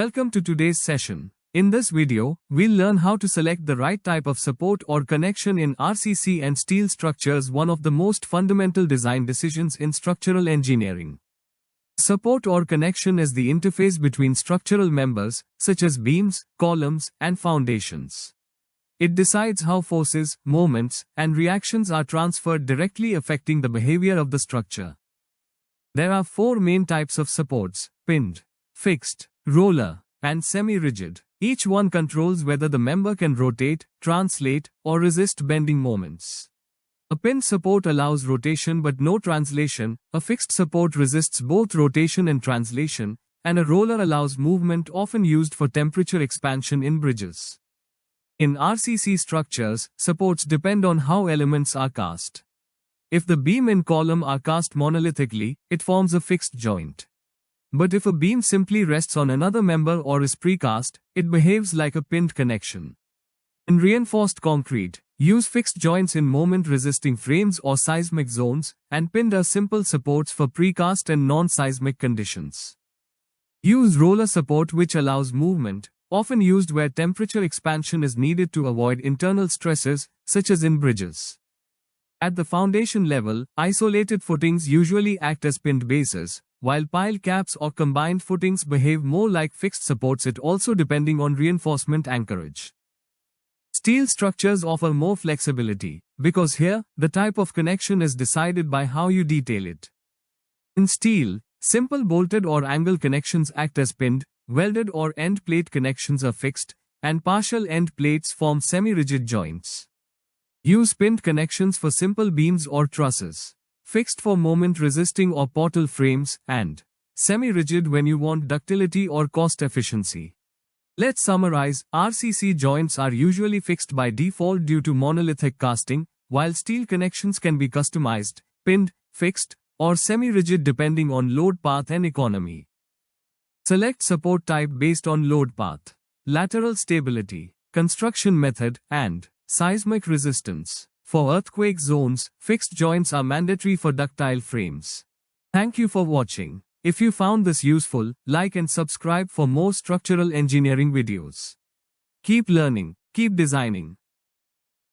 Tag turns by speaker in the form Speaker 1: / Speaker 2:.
Speaker 1: Welcome to today's session. In this video, we'll learn how to select the right type of support or connection in RCC and steel structures, one of the most fundamental design decisions in structural engineering. Support or connection is the interface between structural members, such as beams, columns, and foundations. It decides how forces, moments, and reactions are transferred, directly affecting the behavior of the structure. There are four main types of supports: pinned, fixed, roller, and semi-rigid. Each one controls whether the member can rotate, translate, or resist bending moments. A pinned support allows rotation but no translation, a fixed support resists both rotation and translation, and a roller allows movement, often used for temperature expansion in bridges. In RCC structures, supports depend on how elements are cast. If the beam and column are cast monolithically, it forms a fixed joint. But if a beam simply rests on another member or is precast, it behaves like a pinned connection. In reinforced concrete, use fixed joints in moment-resisting frames or seismic zones, and pinned are simple supports for precast and non-seismic conditions. Use roller support, which allows movement, often used where temperature expansion is needed to avoid internal stresses, such as in bridges. At the foundation level, isolated footings usually act as pinned bases, while pile caps or combined footings behave more like fixed supports, it also depending on reinforcement anchorage. Steel structures offer more flexibility, because here, the type of connection is decided by how you detail it. In steel, simple bolted or angle connections act as pinned, welded or end plate connections are fixed, and partial end plates form semi-rigid joints. Use pinned connections for simple beams or trusses, fixed for moment-resisting or portal frames, and semi-rigid when you want ductility or cost efficiency. Let's summarize. RCC joints are usually fixed by default due to monolithic casting, while steel connections can be customized, pinned, fixed, or semi-rigid depending on load path and economy. Select support type based on load path, lateral stability, construction method, and seismic resistance. For earthquake zones, fixed joints are mandatory for ductile frames. Thank you for watching. If you found this useful, like and subscribe for more structural engineering videos. Keep learning, keep designing.